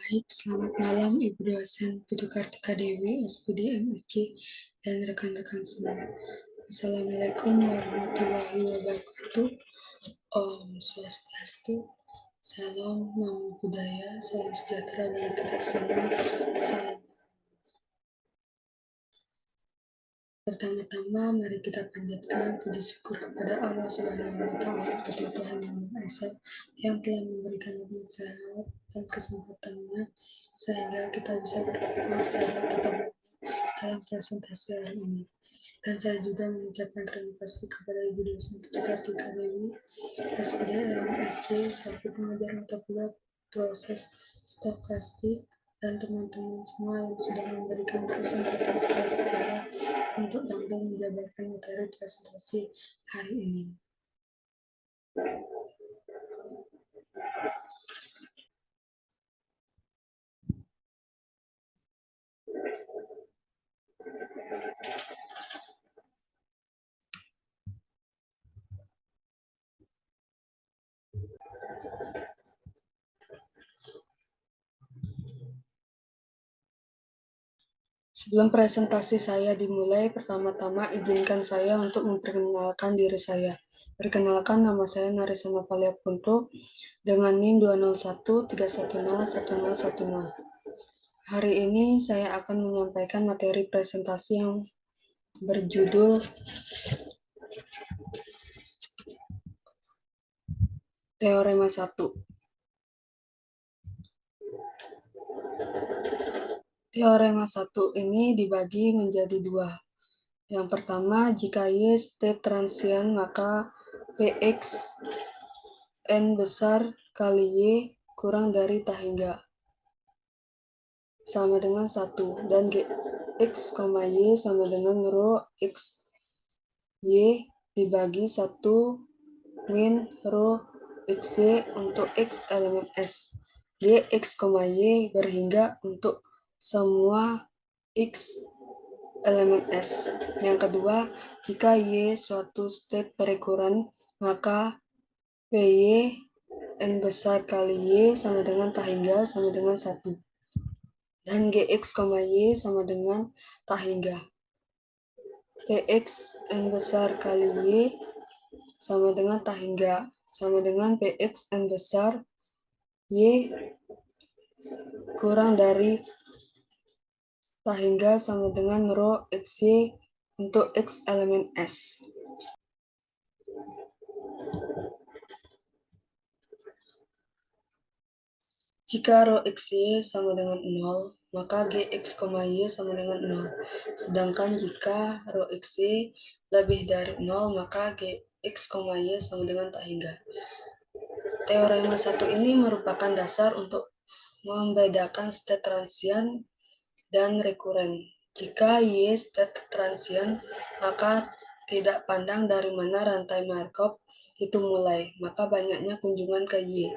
Baik, selamat malam Ibu dosen Putu Kartika Dewi, SPD MSc, dan rekan-rekan semua. Assalamualaikum warahmatullahi wabarakatuh. Om Swastiastu, Salam, Namo Buddhaya, Salam sejahtera bagi kita semua. Salam. Pertama-tama, mari kita panjatkan puji syukur kepada Allah Subhanahu wa Ta'ala atau Tuhan Yang Maha Esa yang telah memberikan nikmat sehat dan kesempatannya sehingga kita bisa berkumpul secara tetap dalam presentasi hari ini. Dan saya juga mengucapkan terima kasih kepada Ibu dosen Putu Kartika Dewi, SPD LMSC, selaku pengajar mata kuliah proses stokastik, dan teman-teman semua yang sudah memberikan kesempatan kepada saya untuk tampil menjabarkan materi presentasi hari ini. Sebelum presentasi saya dimulai, pertama-tama izinkan saya untuk memperkenalkan diri saya. Perkenalkan, nama saya Narisa Novalia Punto dengan NIM 20131011010. Hari ini saya akan menyampaikan materi presentasi yang berjudul Teorema 1. Teorema 1 ini dibagi menjadi dua. Yang pertama, jika Y state transient, maka Px N besar kali Y kurang dari tak hingga sama dengan 1, dan Gx, Y sama dengan rho X Y dibagi 1 min rho Xy untuk X elemen S. Gx, Y berhingga untuk semua X elemen S. Yang kedua, jika Y suatu state recurrent, maka Py N besar kali Y sama dengan tak hingga sama dengan 1. Dan Gx, Y sama dengan tak hingga. Px N besar kali Y sama dengan tak hingga, sama dengan Px N besar Y kurang dari tak hingga sama dengan rho Xy untuk X elemen S. Jika rho Xy sama dengan 0, maka Gx, Y sama dengan 0. Sedangkan jika rho Xy lebih dari 0, maka Gx, Y sama dengan tak hingga. Teorema 1 ini merupakan dasar untuk membedakan state transient dan recurrent. Jika Y state transient, maka tidak pandang dari mana rantai Markov itu mulai, maka banyaknya kunjungan ke Y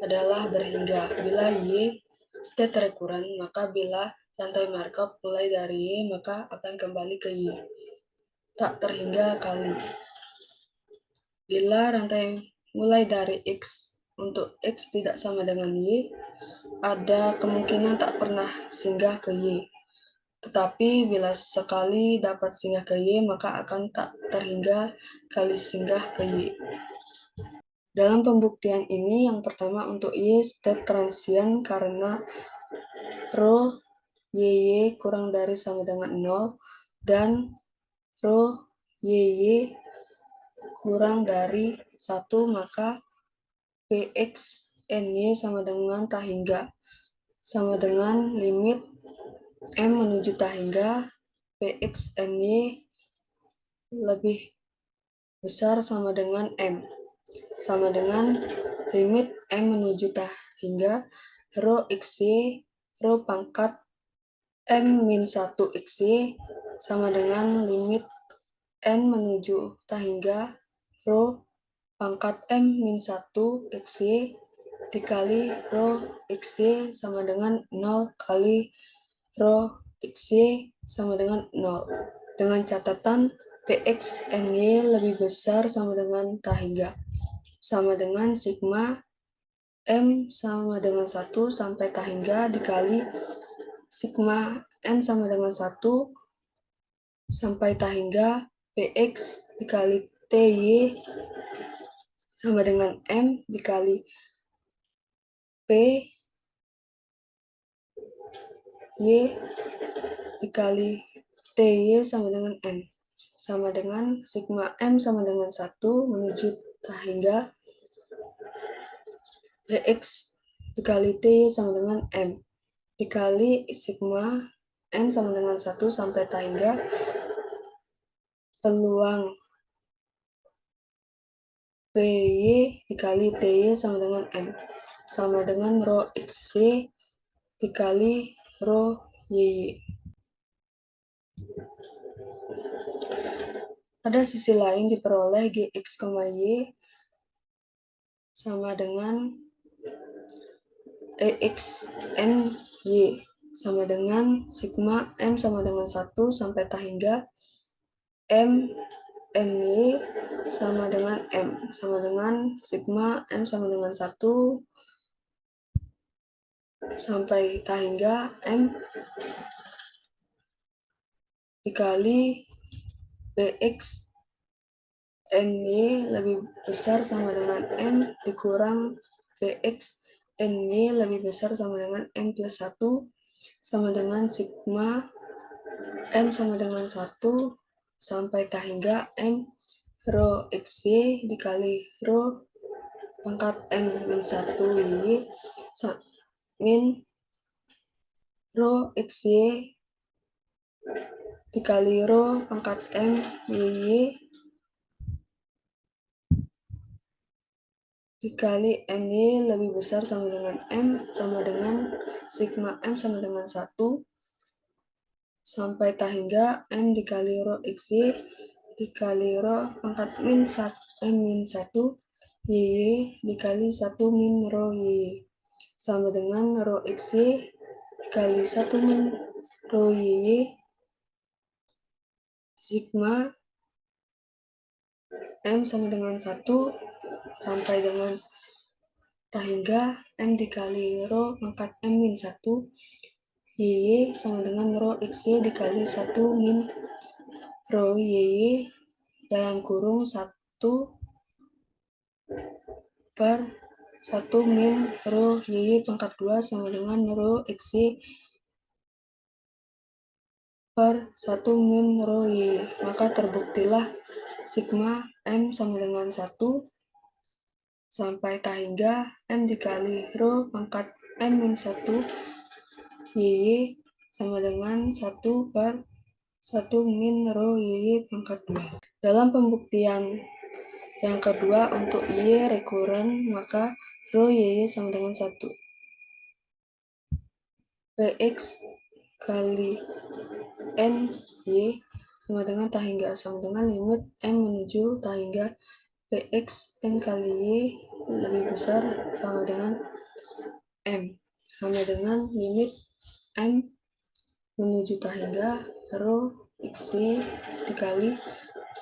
adalah berhingga. Bila Y state recurrent, maka bila rantai Markov mulai dari Y, maka akan kembali ke Y tak terhingga kali. Bila rantai mulai dari X untuk X tidak sama dengan Y, ada kemungkinan tak pernah singgah ke Y. Tetapi bila sekali dapat singgah ke Y, maka akan tak terhingga kali singgah ke Y. Dalam pembuktian ini, yang pertama untuk Y state transient karena rho YY kurang dari sama dengan 0 dan rho YY kurang dari 1, maka Px NY sama dengan tak hingga, sama dengan limit M menuju tak hingga Px NY lebih besar sama dengan M, sama dengan limit M menuju tak hingga rho Xy rho pangkat M-1 Xy sama dengan limit N menuju tak hingga rho pangkat M-1 Xy dikali rho Xy sama dengan 0 kali rho Xy sama dengan 0. Dengan catatan Px NY lebih besar sama dengan tak hingga, sama dengan sigma M sama dengan 1 sampai tak hingga dikali sigma N sama dengan 1 sampai tak hingga Px dikali Ty sama dengan M dikali P Y dikali Ty sama dengan N sama dengan sigma M sama dengan 1 menuju tak hingga Px dikali Ty sama dengan M dikali sigma N sama dengan 1 sampai tak hingga peluang Py dikali Ty sama dengan N sama dengan rho Xy dikali rho Yy. Pada sisi lain diperoleh Gx, Y sama dengan Ex N Y sama dengan sigma M sama dengan 1 sampai tak hingga M NY sama dengan M sama dengan sigma M sama dengan 1 sampai tak hingga M dikali Bx NY lebih besar sama dengan M dikurang Bx NY lebih besar sama dengan M plus 1 sama dengan sigma M sama dengan 1 sampai tak hingga M rho Xy dikali rho pangkat M min 1 Y min rho Xy dikali rho pangkat M Y dikali NY lebih besar sama dengan M sama dengan sigma M sama dengan 1 sampai tak hingga M dikali rho Xy dikali rho pangkat min 1 M min 1 Y dikali 1 min rho Y sama dengan rho Xy dikali 1 min rho Y sigma M sama dengan 1 sampai dengan tak hingga M dikali rho pangkat M min 1 Y sama dengan rho Xy dikali 1 min rho Y dalam kurung 1 per 1 min rho Y pangkat 2 sama dengan rho Xy per 1 min rho Y. Maka terbuktilah sigma M sama dengan 1 sampai tak hingga M dikali rho pangkat M min 1 Y sama dengan 1 per 1 min rho Y pangkat 2. Dalam pembuktian yang kedua untuk Y rekuren maka rho Y sama dengan 1. Px kali N Y sama dengan tak hingga sama dengan limit M menuju tak hingga Px N kali Y lebih besar sama dengan M sama dengan limit M menuju tak hingga rho Xy dikali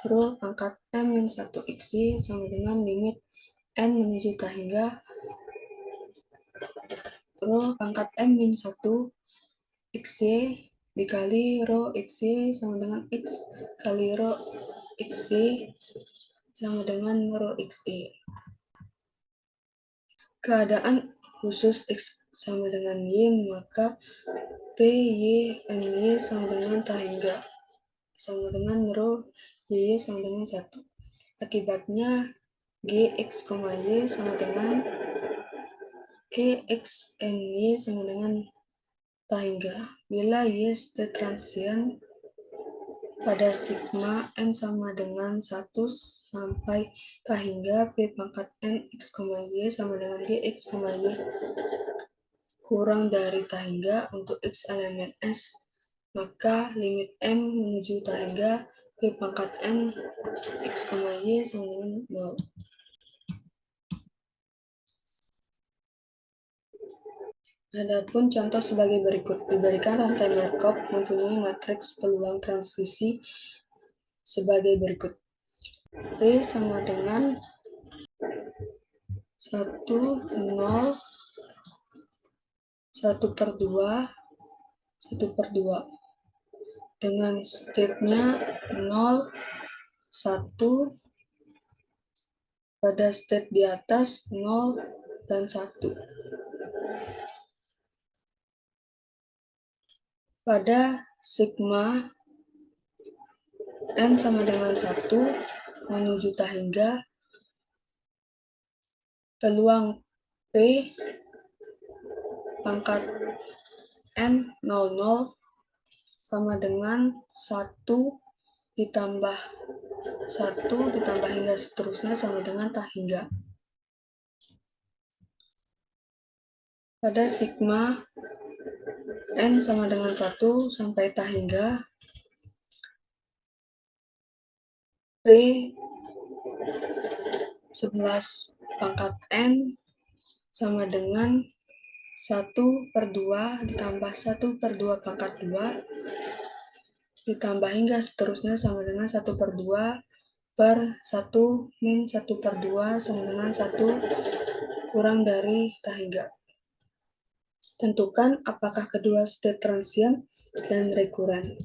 rho pangkat M min 1 Xy sama dengan limit N menuju tak hingga rho pangkat M min 1 Xy dikali rho Xy sama dengan X kali rho Xy sama dengan rho Xy. Keadaan khusus X sama dengan Y maka Py NY sama dengan tak hingga sama dengan rho Y sama dengan 1. Akibatnya Gx, Y sama dengan Gx NY sama dengan tak hingga bila Y state transient pada sigma N sama dengan 1 sampai tak hingga P pangkat N X, Y sama dengan Gx, Y kurang dari tak hingga untuk X elemen S, maka limit M menuju tak hingga P pangkat N X, Y sama dengan 0. Adapun contoh sebagai berikut, diberikan rantai Markov mempunyai matriks peluang transisi sebagai berikut. P sama dengan 1 1, 0, 1/2, 1/2. Dengan state-nya 0, 1, pada state di atas 0 dan 1. Pada sigma N sama dengan 1 menuju tahingga, peluang P pangkat N 00 sama dengan 1 ditambah 1 ditambah hingga seterusnya sama dengan tahingga. Pada sigma N sama dengan 1 sampai tahingga, P 11 pangkat N sama dengan 1/2 ditambah 1/2 pangkat 2 ditambah hingga seterusnya sama dengan 1/2 per 1 min 1/2 sama dengan 1 kurang dari tahingga. Tentukan apakah kedua state transient dan rekuren.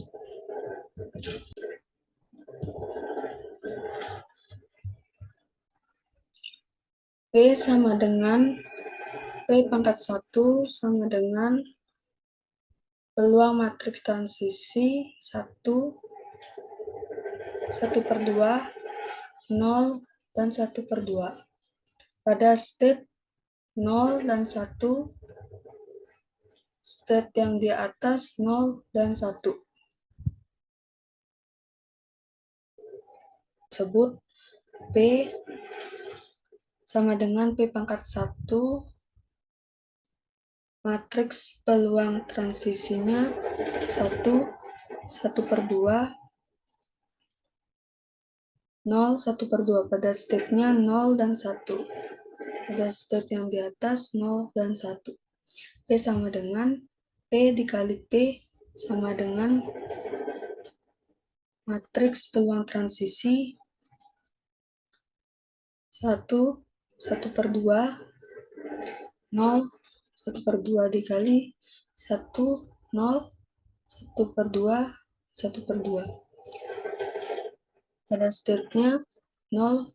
P sama dengan P pangkat 1 sama dengan peluang matriks transisi 1, 1/2, 0, dan 1/2. Pada state 0 dan 1, state yang di atas 0 dan 1. Tersebut P sama dengan P pangkat 1, matriks peluang transisinya 1, 1/2, 0, 1/2. Pada state-nya 0 dan 1. Pada state yang di atas 0 dan 1. P sama dengan P dikali P sama dengan matriks peluang transisi 1, 1/2, 0, 1/2 dikali 1, 0, 1/2, 1/2. Pada state-nya 0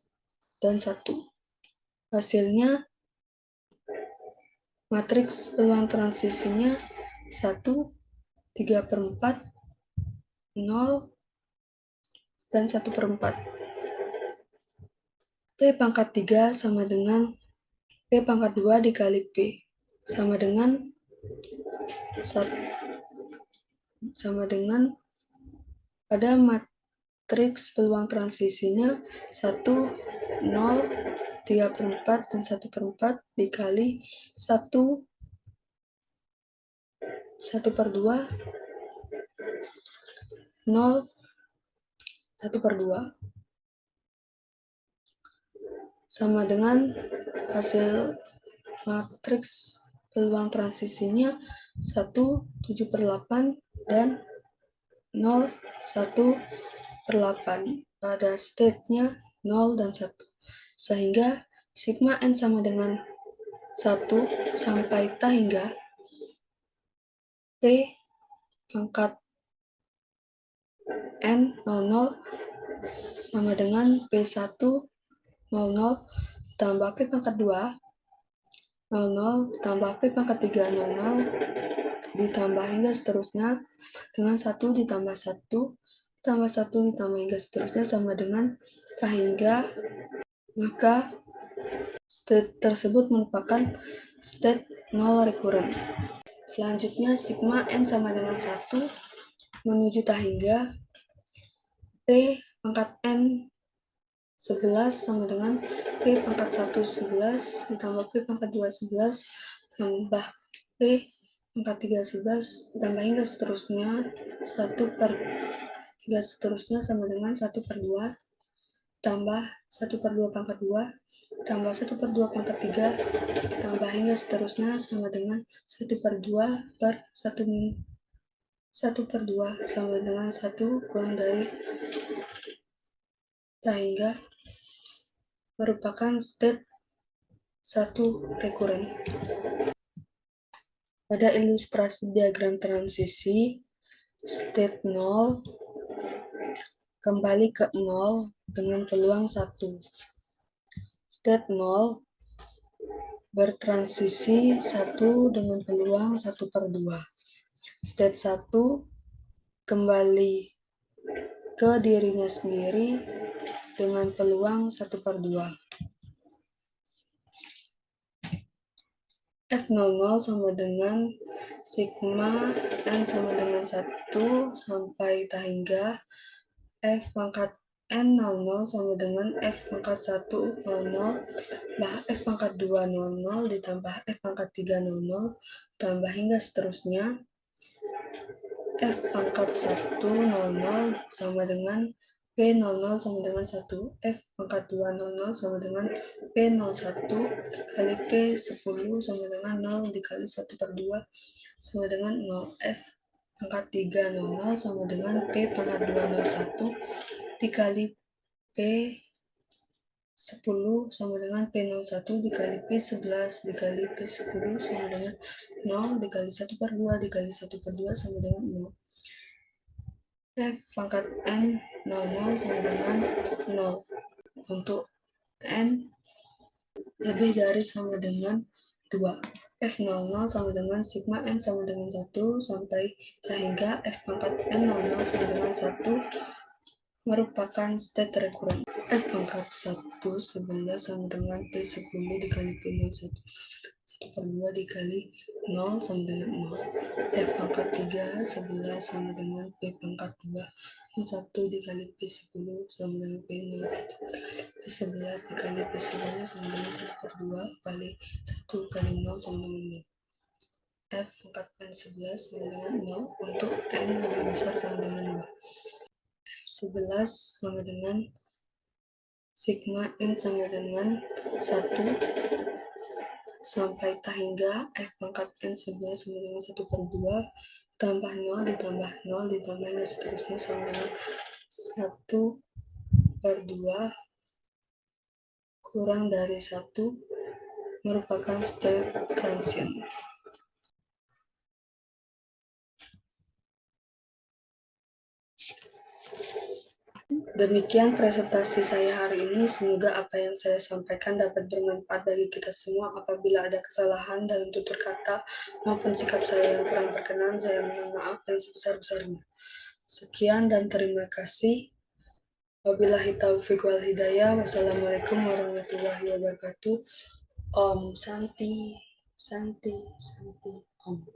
dan 1. Hasilnya matriks peluang transisinya 1, 3/4, 0, dan 1/4. P pangkat 3 sama dengan P pangkat 2 dikali P sama dengan pada matriks peluang transisinya 1, 0, 3/4, dan 1/4 dikali 1, 1/2, 0, 1/2. Sama dengan hasil matriks peluang transisinya 1, 7/8, dan 0, 1/8 pada state-nya 0 dan 1. Sehingga sigma N sama dengan 1 sampai tahingga P pangkat N 00 sama dengan P1 00 tambah P pangkat 2 00 ditambah P pangkat 3 00 ditambah hingga seterusnya dengan 1 ditambah 1 ditambah 1 ditambah hingga seterusnya sama dengan tahingga, maka state tersebut merupakan state 0 rekuren. Selanjutnya sigma N sama dengan 1 menuju tahingga P pangkat N 11 sama dengan P pangkat 1 11 ditambah P pangkat 2 11 tambah P pangkat 3 11 ditambah hingga seterusnya 1/3 seterusnya sama dengan 1/2 tambah 1/2 pangkat 2 tambah 1/2 pangkat 3 ditambah hingga seterusnya sama dengan 1/2 per 1 min 1/2 sama dengan 1 kurang dari tahingga merupakan state 1. Rekuren. Pada ilustrasi diagram transisi, state 0 kembali ke 0 dengan peluang 1. State 0 bertransisi 1 dengan peluang 1/2. State 1 kembali ke dirinya sendiri dengan peluang 1/2. F00 sama dengan sigma N sama dengan 1 sampai tak hingga F pangkat N00 sama dengan F pangkat 1 00 tambah F pangkat 2 00 ditambah F pangkat 3 00 tambah hingga seterusnya. F pangkat 1 00 sama dengan P00 sama dengan 1. F pangkat 2 00 sama dengan P01 kali P10 sama dengan 0 dikali 1/2 sama dengan 0. F pangkat 3 00 sama dengan P pangkat 2 01 dikali P10 sama dengan P01 dikali P11 dikali P10 sama dengan 0 dikali 1/2 dikali 1/2 sama dengan 0. F pangkat N 00 sama dengan 0 untuk N lebih dari sama dengan 2. F00 sama dengan sigma N sama dengan 1 sampai hingga F pangkat N00 sama dengan 1 merupakan state rekuren. F pangkat 1 11 sama dengan P10 dikali P01 1/2 dikali 0 sama dengan 0. F pangkat 3 11 sama dengan P pangkat 2 1 dikali P10 sama dengan P01 P11 dikali P10 sama dengan 1/2 kali 1 kali 0 sama dengan 0. F pangkat N11 sama dengan 0 untuk N lebih besar sama dengan 2. F11 sama dengan sigma N sama dengan 1 sampai tak hingga F pangkat N11 sama dengan 1/2 tambah 0 ditambah 0 ditambah hingga seterusnya sama dengan 1/2 kurang dari 1 merupakan state transient. Demikian presentasi saya hari ini. Semoga apa yang saya sampaikan dapat bermanfaat bagi kita semua. Apabila ada kesalahan dalam tutur kata maupun sikap saya yang kurang berkenan, saya mohon maaf yang sebesar-besarnya. Sekian dan terima kasih. Wabillahi taufiq wal hidayah. Wassalamualaikum warahmatullahi wabarakatuh. Om Santi, Santi, Santi, Om.